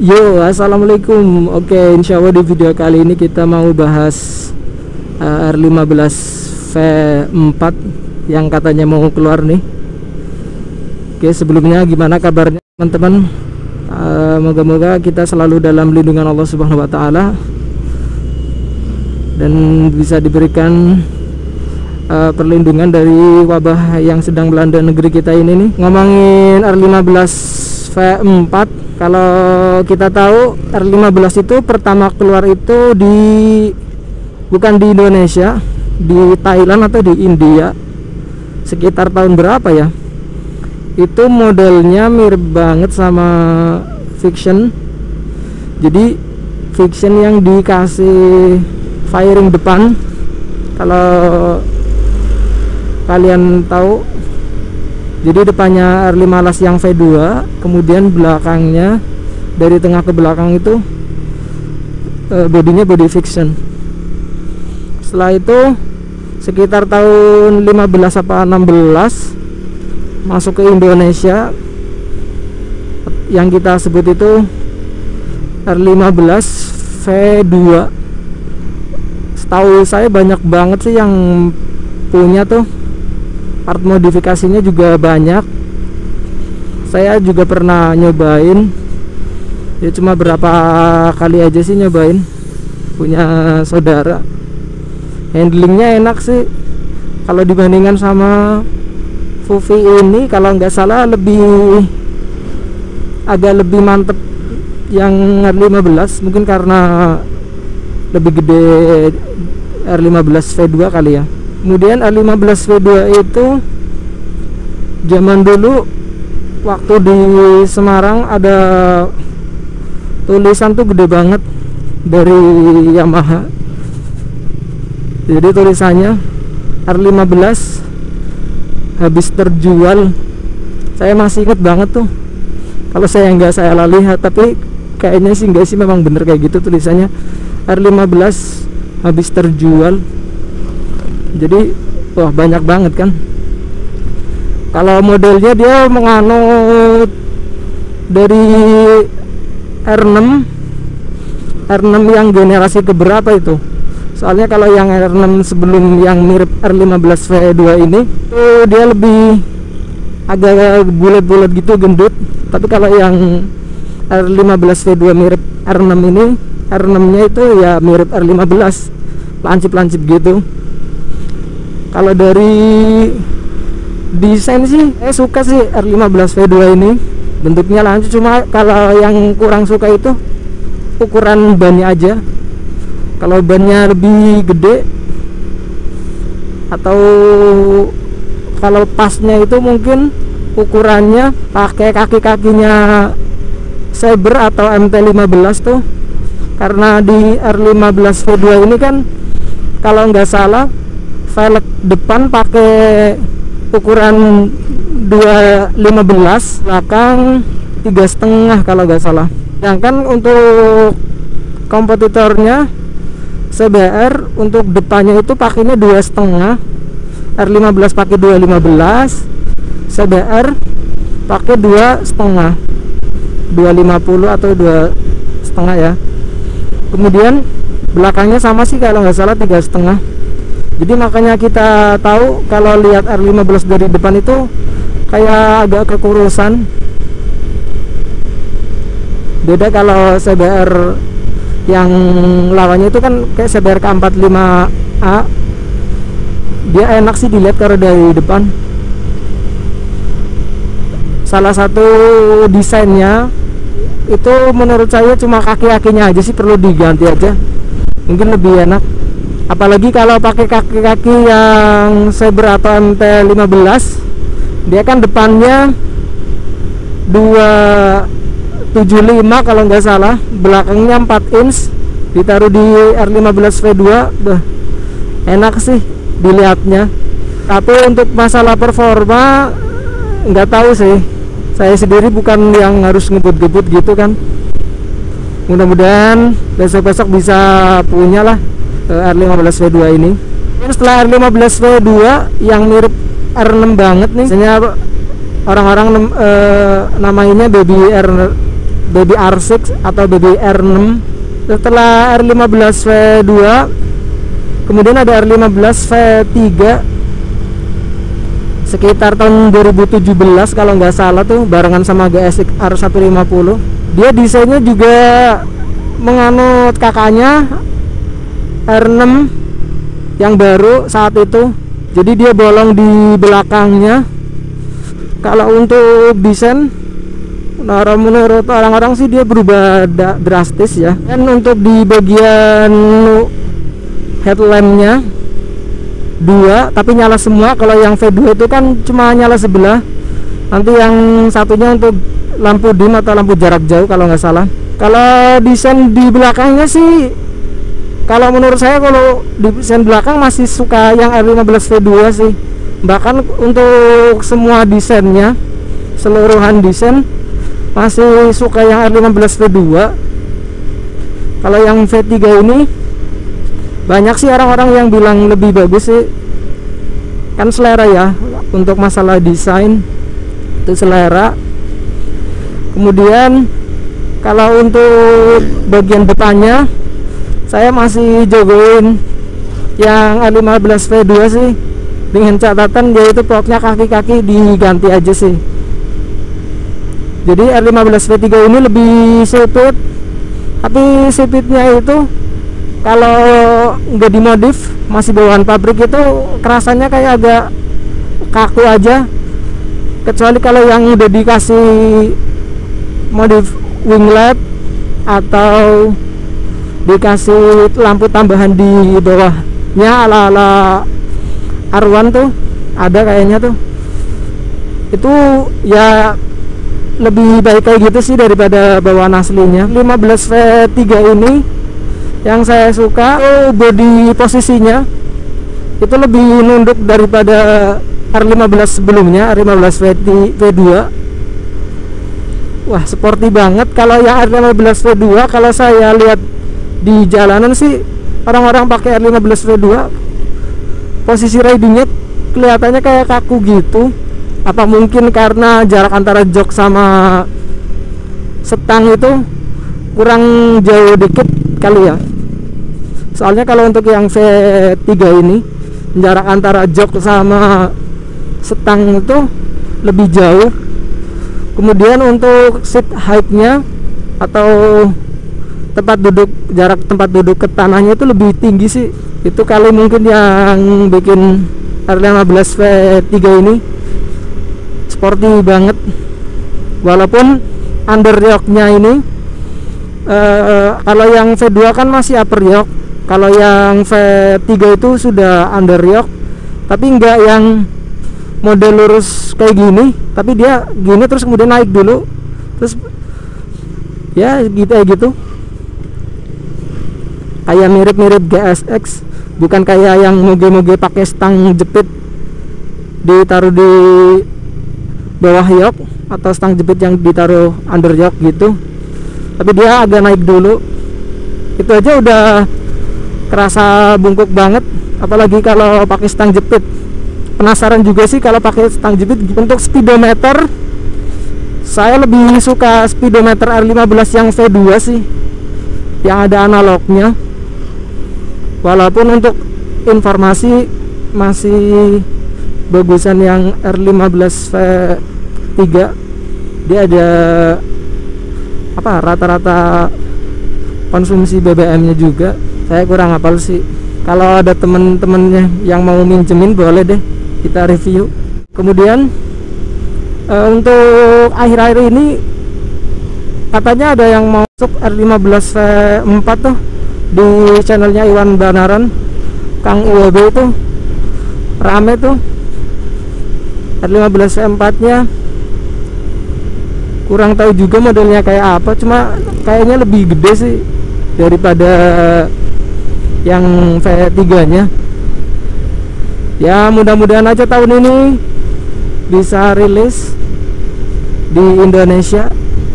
Yo, assalamualaikum. Oke, insya Allah di video kali ini kita mau bahas R15 V4 yang katanya mau keluar nih. Oke, sebelumnya gimana kabarnya teman-teman? Moga-moga kita selalu dalam lindungan Allah Subhanahu wa Ta'ala dan bisa diberikan perlindungan dari wabah yang sedang melanda negeri kita ini nih. Ngomongin R15 V4, kalau kita tahu R15 itu pertama keluar itu bukan di Indonesia, di Thailand atau di India, sekitar tahun berapa ya. Itu modelnya mirip banget sama Vision. Jadi Vision yang dikasih fairing depan, kalau kalian tahu, jadi depannya R15 yang V2, kemudian belakangnya dari tengah ke belakang itu bodinya body Vision. Setelah itu sekitar tahun 15 apa 16 masuk ke Indonesia, yang kita sebut itu R15 V2. Setahu saya banyak banget sih yang punya tuh, part modifikasinya juga banyak. Saya juga pernah nyobain, ya cuma berapa kali aja sih nyobain, punya saudara. Handlingnya enak sih kalau dibandingkan sama Fufi ini. Kalau nggak salah agak lebih mantep yang R15, mungkin karena lebih gede R15 V2 kali ya. Kemudian R15 V2 itu zaman dulu waktu di Semarang ada tulisan tuh gede banget dari Yamaha. Jadi tulisannya R15 habis terjual. Saya masih inget banget tuh. Kalau saya nggak salah lihat, tapi kayaknya sih nggak sih, memang bener kayak gitu tulisannya, R15 habis terjual. Jadi wah, banyak banget kan. Kalau modelnya dia menganut dari R6 yang generasi keberapa itu. Soalnya kalau yang R6 sebelum yang mirip R15 V2 ini tuh dia lebih agak bulat-bulat gitu, gendut. Tapi kalau yang R15 V2 mirip R6 ini, R6 nya itu ya mirip R15, lancip-lancip gitu. Kalau dari desain sih saya suka sih R15 V2 ini, bentuknya lancip. Cuma kalau yang kurang suka itu ukuran bannya aja. Kalau bannya lebih gede, atau kalau pasnya itu mungkin ukurannya pakai kaki-kakinya Saber atau MT15 tuh. Karena di R15 V2 ini kan kalau nggak salah velg depan pakai ukuran 215, belakang 3,5 kalau nggak salah. Sedangkan untuk kompetitornya CBR untuk depannya itu pakainya 2,5, R15 pakai 215, CBR pakai 2,5, 250 atau 2,5 ya. Kemudian belakangnya sama sih kalau nggak salah 3,5. Jadi makanya kita tahu kalau lihat R15 dari depan itu kayak agak kekurusan. Beda kalau CBR yang lawannya itu kan kayak CBR K45A, dia enak sih dilihat kalau dari depan. Salah satu desainnya itu menurut saya cuma kaki-kakinya aja sih perlu diganti aja, mungkin lebih enak. Apalagi kalau pakai kaki-kaki yang Saber atau MT15, dia kan depannya 275 kalau nggak salah, belakangnya 4 inch, ditaruh di R15 V2, enak sih dilihatnya. Tapi untuk masalah performa nggak tahu sih, saya sendiri bukan yang harus ngebut-ngebut gitu kan. Mudah-mudahan besok-besok bisa punya lah R15 V2 ini. Dan setelah R15 V2 yang mirip R6 banget nih, biasanya orang-orang namainnya baby Baby R6 atau Baby R6. Setelah R15 V2, kemudian ada R15 V3 sekitar tahun 2017 kalau nggak salah tuh, barengan sama GSX R150. Dia desainnya juga menganut kakaknya R6 yang baru saat itu, jadi dia bolong di belakangnya. Kalau untuk desain, menurut orang-orang sih dia berubah drastis ya. Dan untuk di bagian headlampnya 2 tapi nyala semua. Kalau yang V2 itu kan cuma nyala sebelah, nanti yang satunya untuk lampu dim atau lampu jarak jauh kalau nggak salah. Kalau desain di belakangnya sih, kalau menurut saya kalau desain belakang masih suka yang R15 V2 sih. Bahkan untuk semua desainnya, seluruhan desain masih suka yang R15 V2. Kalau yang V3 ini banyak sih orang-orang yang bilang lebih bagus sih. Kan selera ya, untuk masalah desain itu selera. Kemudian kalau untuk bagian depannya, saya masih jogoin yang R15 V2 sih, dengan catatan yaitu pokoknya kaki-kaki diganti aja sih. Jadi R15 V3 ini lebih sipit, tapi sipitnya itu kalau nggak dimodif, masih bawaan pabrik itu kerasanya kayak agak kaku aja. Kecuali kalau yang udah dikasih modif winglet atau dikasih lampu tambahan di bawahnya ala-ala R1 tuh, ada kayaknya tuh. Itu ya lebih baik kayak gitu sih daripada bawaan aslinya. 15 V3 ini yang saya suka, body posisinya itu lebih nunduk daripada R15 sebelumnya, R15 V2. Wah, sporty banget. Kalau yang R15 V2, kalau saya lihat di jalanan sih orang-orang pakai R15 V2, posisi ridingnya kelihatannya kayak kaku gitu. Apa mungkin karena jarak antara jok sama setang itu kurang jauh dikit kali ya. Soalnya kalau untuk yang V3 ini, jarak antara jok sama setang itu lebih jauh. Kemudian untuk seat height-nya atau jarak tempat duduk ke tanahnya itu lebih tinggi sih. Itu kali mungkin yang bikin R15 V3 ini sporty banget. Walaupun underyoke-nya ini kalau yang V2 kan masih upper yoke, kalau yang V3 itu sudah underyoke, tapi enggak yang model lurus kayak gini, tapi dia gini terus kemudian naik dulu, terus ya gitu kayak mirip-mirip GSX, bukan kayak yang moge-moge pakai stang jepit ditaruh di bawah yoke atau stang jepit yang ditaruh under yoke gitu, tapi dia agak naik dulu. Itu aja udah kerasa bungkuk banget, apalagi kalau pakai stang jepit. Penasaran juga sih kalau pakai stang jepit. Untuk speedometer, saya lebih suka speedometer R15 yang V2 sih, yang ada analognya. Walaupun untuk informasi masih bagusan yang R15 V3. Dia ada apa, rata-rata konsumsi BBM-nya juga. Saya kurang hafal sih. Kalau ada temen-temennya yang mau minjemin, boleh deh kita review. Kemudian untuk akhir-akhir ini katanya ada yang mau masuk R15 V4 tuh di channelnya Iwan Banaran, Kang IWB itu rame tuh. R15 V4 nya kurang tahu juga modelnya kayak apa, cuma kayaknya lebih gede sih daripada yang V3 nya. Ya mudah-mudahan aja tahun ini bisa rilis di Indonesia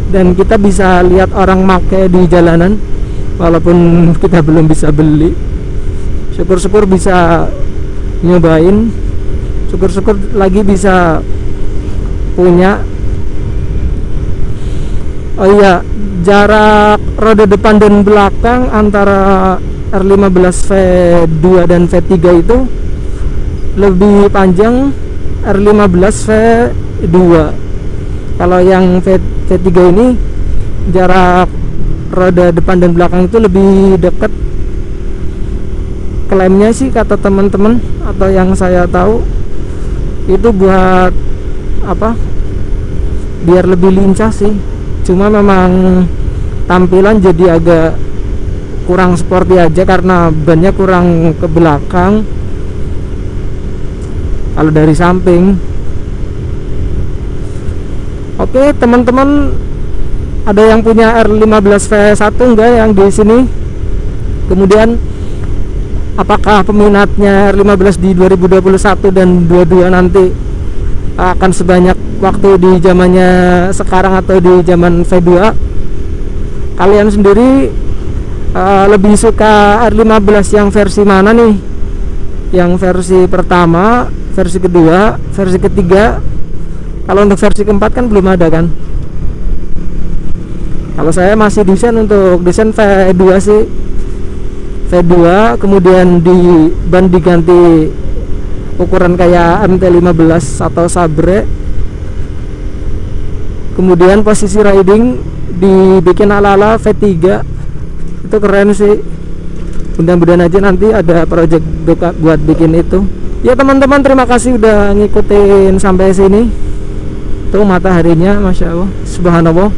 dan kita bisa lihat orang make di jalanan, walaupun kita belum bisa beli. Syukur-syukur bisa nyobain, syukur-syukur lagi bisa punya. Oh iya, jarak roda depan dan belakang antara R15 V2 dan V3 itu lebih panjang R15 V2. Kalau yang V3 ini jarak roda depan dan belakang itu lebih dekat. Klaimnya sih kata teman-teman atau yang saya tahu itu buat apa? Biar lebih lincah sih. Cuma memang tampilan jadi agak kurang sporty aja karena bannya kurang ke belakang kalau dari samping. Oke teman-teman, ada yang punya R15 V1 enggak yang di sini? Kemudian apakah peminatnya R15 di 2021 dan 22 nanti akan sebanyak waktu di zamannya sekarang atau di zaman V2? Kalian sendiri lebih suka R15 yang versi mana nih? Yang versi pertama, versi kedua, versi ketiga? Kalau untuk versi keempat kan belum ada kan? Kalau saya masih desain untuk desain V2 sih. V2 kemudian di ban diganti ukuran kayak MT15 atau Sabre. Kemudian posisi riding dibikin ala-ala V3. Itu keren sih. Mudah-mudahan aja nanti ada project buat bikin itu. Ya teman-teman, terima kasih udah ngikutin sampai sini. Tuh mataharinya, Masya Allah, Subhanallah.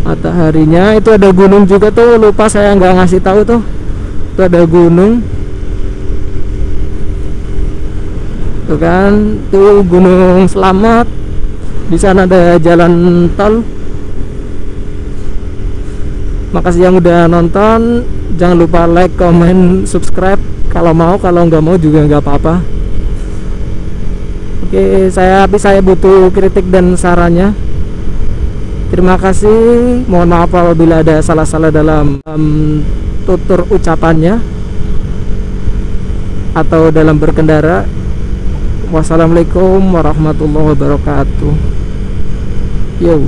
Mataharinya itu ada gunung juga tuh, lupa saya nggak ngasih tahu tuh. Itu ada gunung. Tuh kan, tuh Gunung Selamat. Di sana ada jalan tol. Makasih yang udah nonton. Jangan lupa like, comment, subscribe kalau mau. Kalau nggak mau juga nggak apa-apa. Oke, saya butuh kritik dan sarannya. Terima kasih. Mohon maaf apabila ada salah-salah dalam tutur ucapannya atau dalam berkendara. Wassalamualaikum warahmatullahi wabarakatuh. Yo.